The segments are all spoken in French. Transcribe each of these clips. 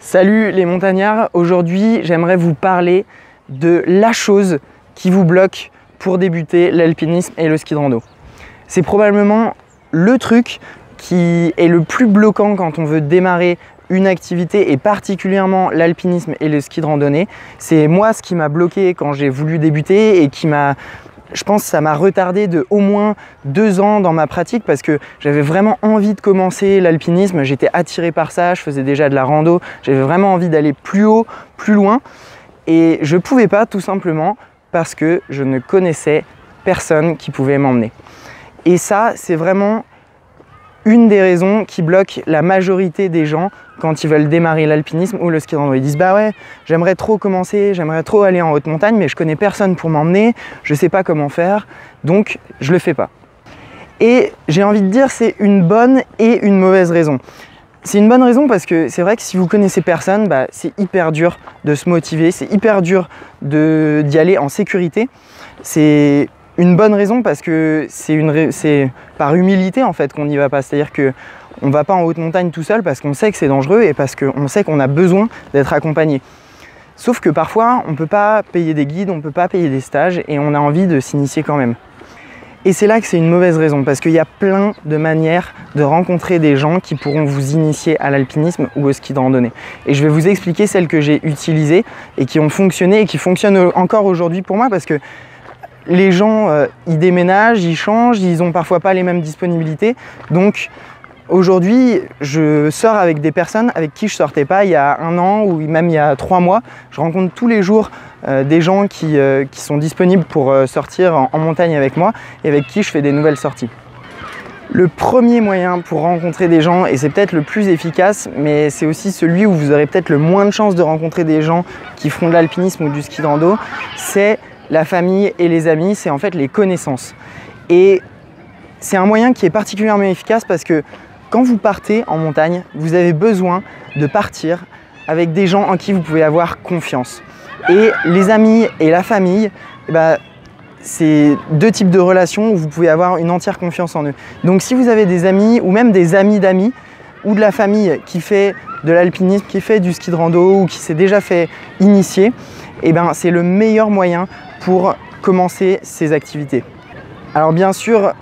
Salut les montagnards, aujourd'hui j'aimerais vous parler de la chose qui vous bloque pour débuter l'alpinisme et le ski de rando. C'est probablement le truc qui est le plus bloquant quand on veut démarrer une activité et particulièrement l'alpinisme et le ski de randonnée. C'est moi ce qui m'a bloqué quand j'ai voulu débuter et qui m'a... Je pense que ça m'a retardé de au moins 2 ans dans ma pratique parce que j'avais vraiment envie de commencer l'alpinisme, j'étais attiré par ça, je faisais déjà de la rando, j'avais vraiment envie d'aller plus haut, plus loin et je ne pouvais pas tout simplement parce que je ne connaissais personne qui pouvait m'emmener. Et ça, c'est vraiment une des raisons qui bloque la majorité des gens quand ils veulent démarrer l'alpinisme ou le ski de rando. Ils disent bah ouais, j'aimerais trop commencer, j'aimerais trop aller en haute montagne, mais je connais personne pour m'emmener, je sais pas comment faire, donc je le fais pas. Et j'ai envie de dire c'est une bonne et une mauvaise raison. C'est une bonne raison parce que c'est vrai que si vous connaissez personne, bah, c'est hyper dur de se motiver, c'est hyper dur d'y aller en sécurité. C'est une bonne raison parce que c'est par humilité en fait qu'on n'y va pas, c'est-à-dire que on ne va pas en haute montagne tout seul parce qu'on sait que c'est dangereux et parce qu'on sait qu'on a besoin d'être accompagné. Sauf que parfois on ne peut pas payer des guides, on ne peut pas payer des stages et on a envie de s'initier quand même. Et c'est là que c'est une mauvaise raison parce qu'il y a plein de manières de rencontrer des gens qui pourront vous initier à l'alpinisme ou au ski de randonnée. Et je vais vous expliquer celles que j'ai utilisées et qui ont fonctionné et qui fonctionnent encore aujourd'hui pour moi parce que les gens, ils déménagent, ils changent, ils n'ont parfois pas les mêmes disponibilités. Donc aujourd'hui, je sors avec des personnes avec qui je ne sortais pas il y a 1 an ou même il y a 3 mois. Je rencontre tous les jours des gens qui sont disponibles pour sortir en montagne avec moi et avec qui je fais des nouvelles sorties. Le premier moyen pour rencontrer des gens, et c'est peut-être le plus efficace, mais c'est aussi celui où vous aurez peut-être le moins de chances de rencontrer des gens qui feront de l'alpinisme ou du ski de rando, c'est la famille et les amis, c'est en fait les connaissances. Et c'est un moyen qui est particulièrement efficace parce que quand vous partez en montagne, vous avez besoin de partir avec des gens en qui vous pouvez avoir confiance. Et les amis et la famille, c'est 2 types de relations où vous pouvez avoir une entière confiance en eux. Donc si vous avez des amis ou même des amis d'amis ou de la famille qui fait de l'alpinisme, qui fait du ski de rando ou qui s'est déjà fait initier, c'est le meilleur moyen pour commencer ces activités. Alors bien sûr,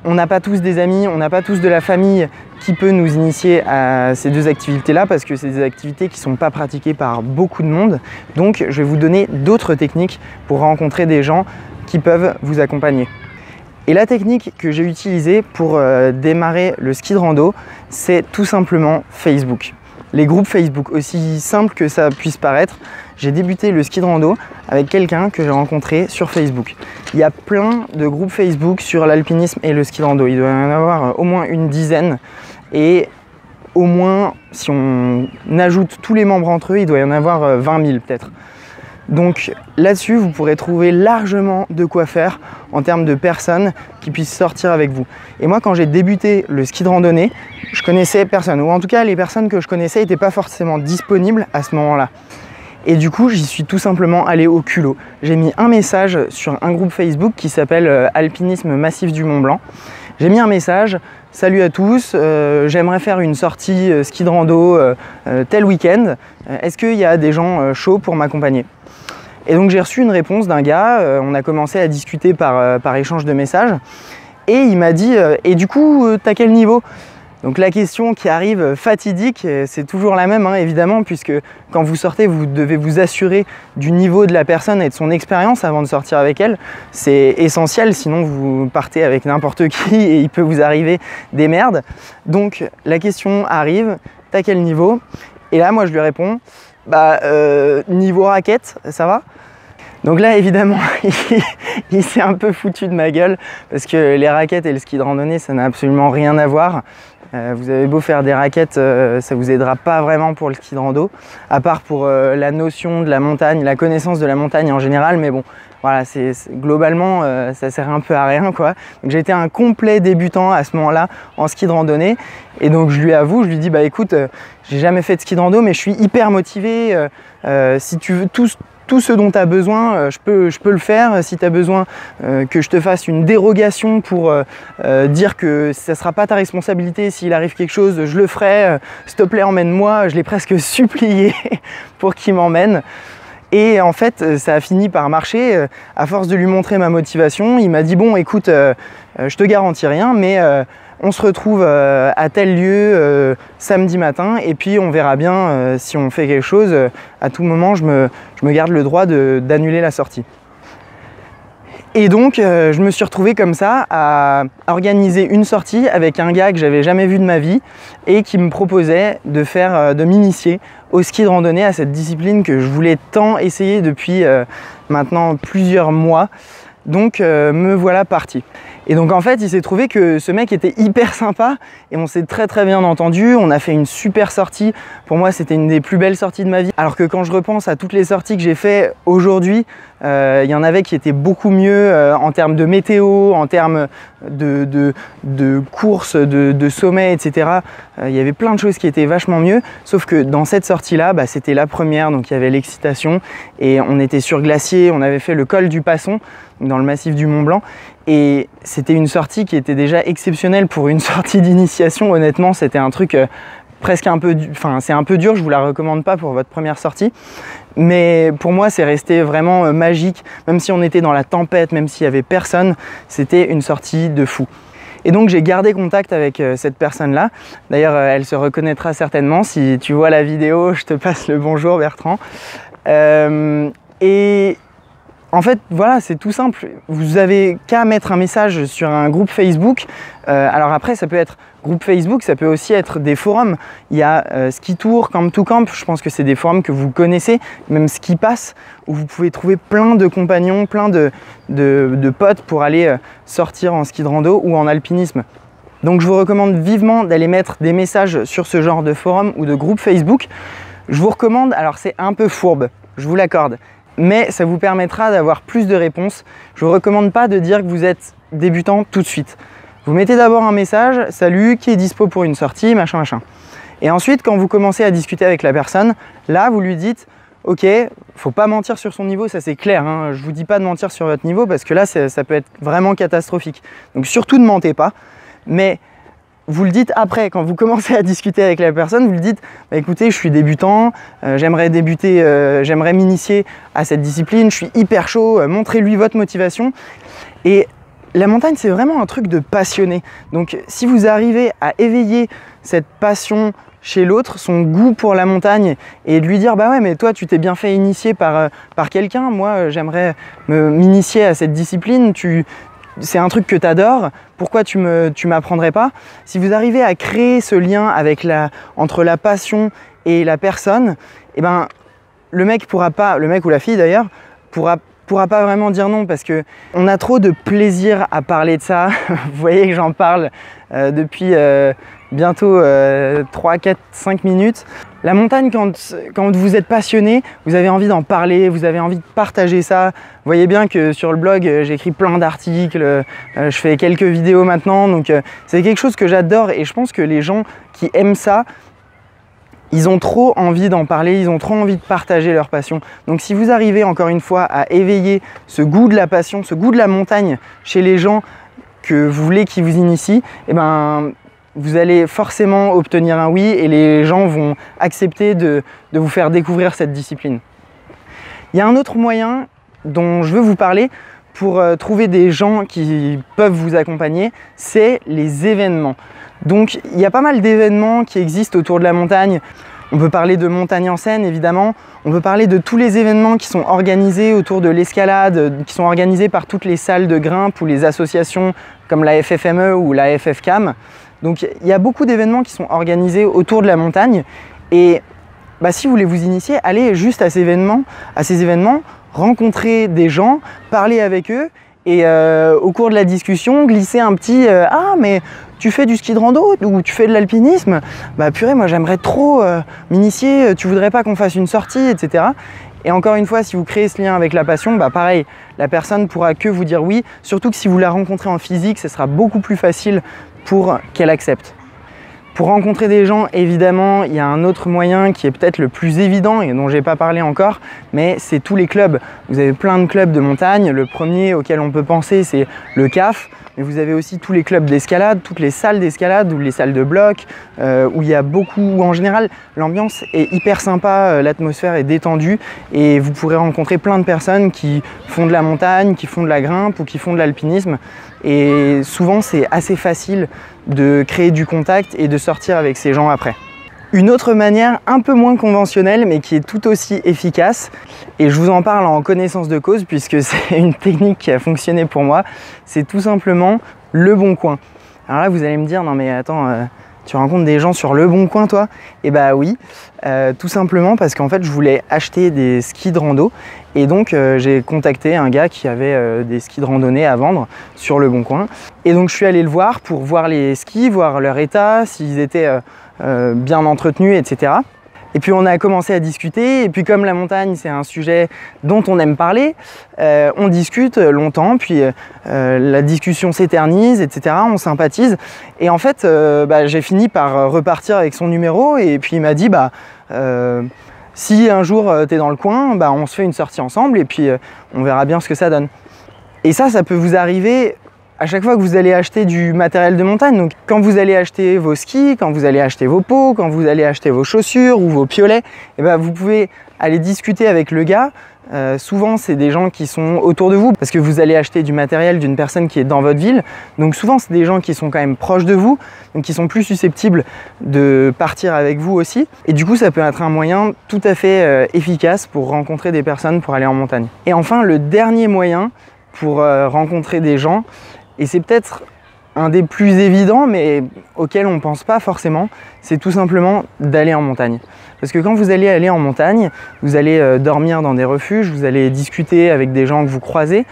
on n'a pas tous des amis, on n'a pas tous de la famille qui peut nous initier à ces 2 activités-là parce que c'est des activités qui ne sont pas pratiquées par beaucoup de monde. Donc je vais vous donner d'autres techniques pour rencontrer des gens qui peuvent vous accompagner. Et la technique que j'ai utilisée pour démarrer le ski de rando, c'est tout simplement Facebook. Les groupes Facebook, aussi simple que ça puisse paraître, j'ai débuté le ski de rando avec quelqu'un que j'ai rencontré sur Facebook. Il y a plein de groupes Facebook sur l'alpinisme et le ski de rando. Il doit y en avoir au moins une dizaine et au moins, si on ajoute tous les membres entre eux, il doit y en avoir 20 000 peut-être. Donc là-dessus, vous pourrez trouver largement de quoi faire en termes de personnes qui puissent sortir avec vous. Et moi, quand j'ai débuté le ski de randonnée, je connaissais personne, ou en tout cas les personnes que je connaissais n'étaient pas forcément disponibles à ce moment-là. Et du coup, j'y suis tout simplement allé au culot. J'ai mis un message sur un groupe Facebook qui s'appelle Alpinisme Massif du Mont Blanc. J'ai mis un message, salut à tous, j'aimerais faire une sortie ski de rando tel week-end. Est-ce qu'il y a des gens chauds pour m'accompagner ? Et donc j'ai reçu une réponse d'un gars, on a commencé à discuter par échange de messages et il m'a dit et du coup t'as quel niveau ? Donc la question qui arrive fatidique, c'est toujours la même évidemment, puisque quand vous sortez, vous devez vous assurer du niveau de la personne et de son expérience avant de sortir avec elle. C'est essentiel, sinon vous partez avec n'importe qui et il peut vous arriver des merdes. Donc la question arrive, t'as quel niveau ? Et là moi je lui réponds, niveau raquette, ça va ? Donc là évidemment il s'est un peu foutu de ma gueule parce que les raquettes et le ski de randonnée ça n'a absolument rien à voir. Vous avez beau faire des raquettes, ça vous aidera pas vraiment pour le ski de rando, à part pour la notion de la montagne, la connaissance de la montagne en général, mais bon, voilà, globalement, ça sert un peu à rien, quoi. Donc j'étais un complet débutant à ce moment-là en ski de randonnée, et donc je lui avoue, je lui dis, écoute, j'ai jamais fait de ski de rando, mais je suis hyper motivé, si tu veux tout ce dont tu as besoin, je peux le faire. Si tu as besoin que je te fasse une dérogation pour dire que ça ne sera pas ta responsabilité s'il arrive quelque chose, je le ferai. S'il te plaît, emmène-moi. Je l'ai presque supplié pour qu'il m'emmène. Et en fait, ça a fini par marcher. À force de lui montrer ma motivation, il m'a dit « Bon, écoute, je te garantis rien, mais on se retrouve à tel lieu samedi matin et puis on verra bien si on fait quelque chose. À tout moment, je me garde le droit d'annuler la sortie. » Et donc, je me suis retrouvé comme ça à organiser une sortie avec un gars que j'avais jamais vu de ma vie et qui me proposait de m'initier au ski de randonnée, à cette discipline que je voulais tant essayer depuis maintenant plusieurs mois. Donc, me voilà parti. Et donc en fait, il s'est trouvé que ce mec était hyper sympa et on s'est très bien entendu. On a fait une super sortie. Pour moi, c'était une des plus belles sorties de ma vie. Alors que quand je repense à toutes les sorties que j'ai fait aujourd'hui, il y en avait qui étaient beaucoup mieux en termes de météo, en termes de courses, de sommets, etc. Il y avait plein de choses qui étaient vachement mieux. Sauf que dans cette sortie-là, c'était la première, donc il y avait l'excitation et on était sur glacier. On avait fait le col du Passon, dans le massif du Mont Blanc. Et c'était une sortie qui était déjà exceptionnelle pour une sortie d'initiation. Honnêtement, c'était un truc presque un peu... Enfin, c'est un peu dur, je ne vous la recommande pas pour votre première sortie. Mais pour moi, c'est resté vraiment magique. Même si on était dans la tempête, même s'il n'y avait personne, c'était une sortie de fou. Et donc, j'ai gardé contact avec cette personne-là. D'ailleurs, elle se reconnaîtra certainement. Si tu vois la vidéo, je te passe le bonjour, Bertrand. En fait, voilà, c'est tout simple. Vous avez qu'à mettre un message sur un groupe Facebook. Alors après, ça peut être groupe Facebook, ça peut aussi être des forums. Il y a Ski Tour, Camp to Camp. Je pense que c'est des forums que vous connaissez, même Ski Pass, où vous pouvez trouver plein de compagnons, plein de potes pour aller sortir en ski de rando ou en alpinisme. Donc je vous recommande vivement d'aller mettre des messages sur ce genre de forum ou de groupe Facebook. Je vous recommande, alors c'est un peu fourbe, je vous l'accorde, mais ça vous permettra d'avoir plus de réponses. Je ne vous recommande pas de dire que vous êtes débutant tout de suite. Vous mettez d'abord un message, salut, qui est dispo pour une sortie, machin, machin. Et ensuite, quand vous commencez à discuter avec la personne, là, vous lui dites, ok, faut pas mentir sur son niveau, ça c'est clair, hein. Je vous dis pas de mentir sur votre niveau parce que là, ça peut être vraiment catastrophique. Donc surtout ne mentez pas, mais vous le dites après, quand vous commencez à discuter avec la personne, vous lui dites bah, écoutez, je suis débutant, j'aimerais m'initier à cette discipline, je suis hyper chaud, montrez-lui votre motivation. Et la montagne, c'est vraiment un truc de passionné. Donc si vous arrivez à éveiller cette passion chez l'autre, son goût pour la montagne, et de lui dire bah ouais, mais toi tu t'es bien fait initier par quelqu'un, moi j'aimerais m'initier à cette discipline, c'est un truc que tu adores, pourquoi tu m'apprendrais pas? Si vous arrivez à créer ce lien entre la passion et la personne, eh ben, le mec ou la fille d'ailleurs, pourra pas vraiment dire non parce que on a trop de plaisir à parler de ça. Vous voyez que j'en parle depuis bientôt 3, 4, 5 minutes. La montagne, quand vous êtes passionné, vous avez envie d'en parler, vous avez envie de partager ça. Vous voyez bien que sur le blog, j'écris plein d'articles, je fais quelques vidéos maintenant. Donc c'est quelque chose que j'adore et je pense que les gens qui aiment ça, ils ont trop envie d'en parler, ils ont trop envie de partager leur passion. Donc si vous arrivez encore une fois à éveiller ce goût de la passion, ce goût de la montagne chez les gens que vous voulez qu'ils vous initient, eh ben, vous allez forcément obtenir un oui et les gens vont accepter de vous faire découvrir cette discipline. Il y a un autre moyen dont je veux vous parler pour trouver des gens qui peuvent vous accompagner, c'est les événements. Donc il y a pas mal d'événements qui existent autour de la montagne. On peut parler de Montagne en Seine évidemment, on peut parler de tous les événements qui sont organisés autour de l'escalade, qui sont organisés par toutes les salles de grimpe ou les associations comme la FFME ou la FFCAM. Donc il y a beaucoup d'événements qui sont organisés autour de la montagne et si vous voulez vous initier, allez juste à ces événements, rencontrer des gens, parler avec eux et au cours de la discussion, glisser un petit « Ah mais tu fais du ski de rando ou tu fais de l'alpinisme? Bah purée, moi j'aimerais trop m'initier, tu voudrais pas qu'on fasse une sortie, etc. » Et encore une fois, si vous créez ce lien avec la passion, pareil, la personne pourra que vous dire oui, surtout que si vous la rencontrez en physique, ce sera beaucoup plus facile pour qu'elle accepte. Pour rencontrer des gens, évidemment, il y a un autre moyen qui est peut-être le plus évident et dont je n'ai pas parlé encore, mais c'est tous les clubs. Vous avez plein de clubs de montagne. Le premier auquel on peut penser, c'est le CAF. Mais vous avez aussi tous les clubs d'escalade, toutes les salles d'escalade ou les salles de bloc, où il y a beaucoup, où en général, l'ambiance est hyper sympa, l'atmosphère est détendue et vous pourrez rencontrer plein de personnes qui font de la montagne, qui font de la grimpe ou qui font de l'alpinisme. Et souvent, c'est assez facile de créer du contact et de sortir avec ces gens après. Une autre manière un peu moins conventionnelle mais qui est tout aussi efficace, et je vous en parle en connaissance de cause puisque c'est une technique qui a fonctionné pour moi, c'est tout simplement Le Bon Coin. Alors là vous allez me dire non mais attends, tu rencontres des gens sur Le Bon Coin toi? Et bah oui, tout simplement parce qu'en fait je voulais acheter des skis de rando et donc j'ai contacté un gars qui avait des skis de randonnée à vendre sur Le Bon Coin. Et donc je suis allé le voir pour voir les skis, voir leur état, s'ils étaient bien entretenus, etc. Et puis on a commencé à discuter, et puis comme la montagne c'est un sujet dont on aime parler, on discute longtemps, puis la discussion s'éternise, etc. On sympathise, et en fait j'ai fini par repartir avec son numéro, et puis il m'a dit si un jour tu es dans le coin, on se fait une sortie ensemble, et puis on verra bien ce que ça donne. Et ça peut vous arriver à chaque fois que vous allez acheter du matériel de montagne. Donc quand vous allez acheter vos skis, quand vous allez acheter vos pots, quand vous allez acheter vos chaussures ou vos piolets, vous pouvez aller discuter avec le gars. Souvent c'est des gens qui sont autour de vous parce que vous allez acheter du matériel d'une personne qui est dans votre ville. Donc souvent c'est des gens qui sont quand même proches de vous, donc qui sont plus susceptibles de partir avec vous aussi. Et du coup ça peut être un moyen tout à fait efficace pour rencontrer des personnes pour aller en montagne. Et enfin le dernier moyen pour rencontrer des gens, et c'est peut-être un des plus évidents mais auquel on ne pense pas forcément, c'est tout simplement d'aller en montagne. Parce que quand vous allez aller en montagne, vous allez dormir dans des refuges, vous allez discuter avec des gens que vous croisez,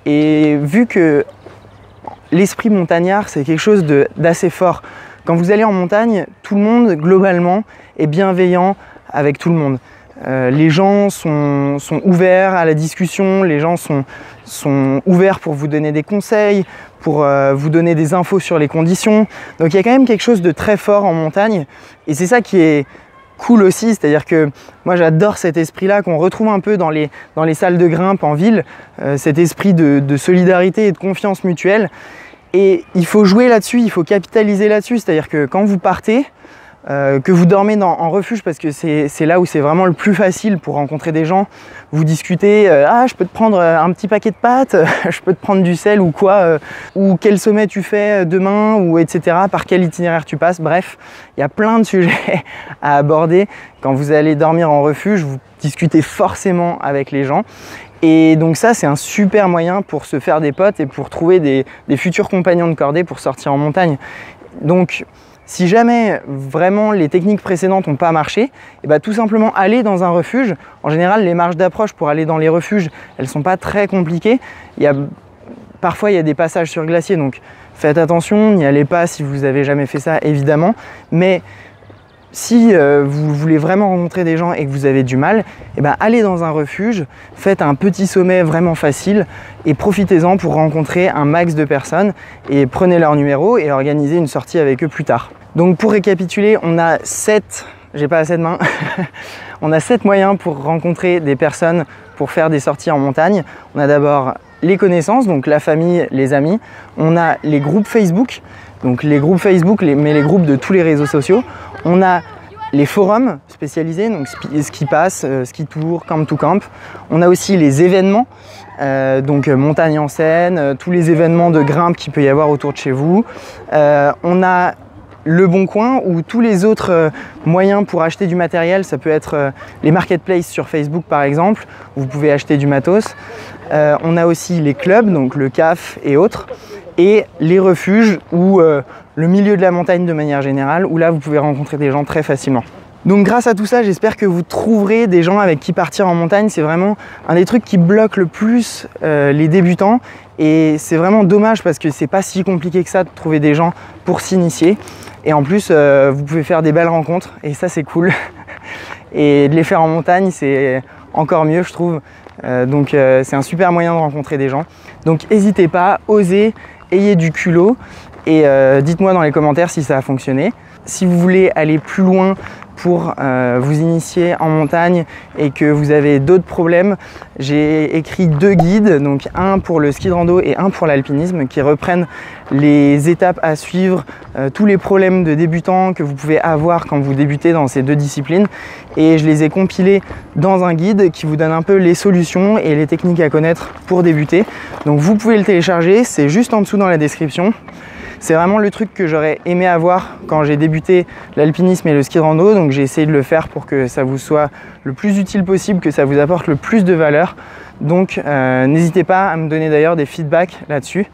et vu que l'esprit montagnard c'est quelque chose d'assez fort, quand vous allez en montagne, tout le monde globalement est bienveillant avec tout le monde. Les gens sont ouverts à la discussion, les gens sont ouverts pour vous donner des conseils, pour vous donner des infos sur les conditions. Donc il y a quand même quelque chose de très fort en montagne, et c'est ça qui est cool aussi, c'est-à-dire que moi j'adore cet esprit-là qu'on retrouve un peu dans les salles de grimpe en ville, cet esprit de solidarité et de confiance mutuelle. Et il faut jouer là-dessus, il faut capitaliser là-dessus, c'est-à-dire que quand vous partez, que vous dormez en refuge, parce que c'est là où c'est vraiment le plus facile pour rencontrer des gens. Vous discutez, je peux te prendre un petit paquet de pâtes, je peux te prendre du sel ou quoi, ou quel sommet tu fais demain, ou etc. Par quel itinéraire tu passes. Bref, il y a plein de sujets à aborder. Quand vous allez dormir en refuge, vous discutez forcément avec les gens. Et donc ça, c'est un super moyen pour se faire des potes et pour trouver des futurs compagnons de cordée pour sortir en montagne. Donc, si jamais vraiment les techniques précédentes n'ont pas marché, tout simplement aller dans un refuge. En général, les marges d'approche pour aller dans les refuges, elles ne sont pas très compliquées. Parfois, il y a des passages sur glacier, donc faites attention, n'y allez pas si vous n'avez jamais fait ça, évidemment. Mais si vous voulez vraiment rencontrer des gens et que vous avez du mal, allez dans un refuge, faites un petit sommet vraiment facile et profitez-en pour rencontrer un max de personnes et prenez leur numéro et organisez une sortie avec eux plus tard. Donc pour récapituler, on a 7, j'ai pas assez de mains, on a 7 moyens pour rencontrer des personnes pour faire des sorties en montagne. On a d'abord les connaissances, donc la famille, les amis. On a les groupes Facebook, donc les groupes Facebook, mais les groupes de tous les réseaux sociaux. On a les forums spécialisés, donc Ski Pass, Ski Tour, Camp to Camp. On a aussi les événements, donc Montagne en Seine, tous les événements de grimpe qu'il peut y avoir autour de chez vous. On a Le Bon Coin ou tous les autres moyens pour acheter du matériel. Ça peut être les marketplaces sur Facebook par exemple, où vous pouvez acheter du matos. On a aussi les clubs, donc le CAF et autres, et les refuges ou le milieu de la montagne de manière générale, où là vous pouvez rencontrer des gens très facilement. Donc grâce à tout ça, j'espère que vous trouverez des gens avec qui partir en montagne. C'est vraiment un des trucs qui bloque le plus les débutants, et c'est vraiment dommage parce que c'est pas si compliqué que ça de trouver des gens pour s'initier. Et en plus, vous pouvez faire des belles rencontres, et ça c'est cool. Et de les faire en montagne, c'est encore mieux, je trouve. Donc c'est un super moyen de rencontrer des gens. Donc n'hésitez pas, osez, ayez du culot, et dites-moi dans les commentaires si ça a fonctionné. si vous voulez aller plus loin pour vous initier en montagne et que vous avez d'autres problèmes, j'ai écrit 2 guides, donc un pour le ski de rando et un pour l'alpinisme, qui reprennent les étapes à suivre, tous les problèmes de débutants que vous pouvez avoir quand vous débutez dans ces 2 disciplines, et je les ai compilés dans un guide qui vous donne un peu les solutions et les techniques à connaître pour débuter. Donc vous pouvez le télécharger, c'est juste en dessous dans la description. C'est vraiment le truc que j'aurais aimé avoir quand j'ai débuté l'alpinisme et le ski de rando, donc j'ai essayé de le faire pour que ça vous soit le plus utile possible, que ça vous apporte le plus de valeur. Donc n'hésitez pas à me donner d'ailleurs des feedbacks là-dessus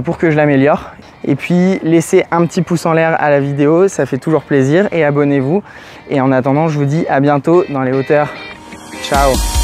pour que je l'améliore. Et puis laissez un petit pouce en l'air à la vidéo, ça fait toujours plaisir, et abonnez-vous. Et en attendant, je vous dis à bientôt dans les hauteurs. Ciao!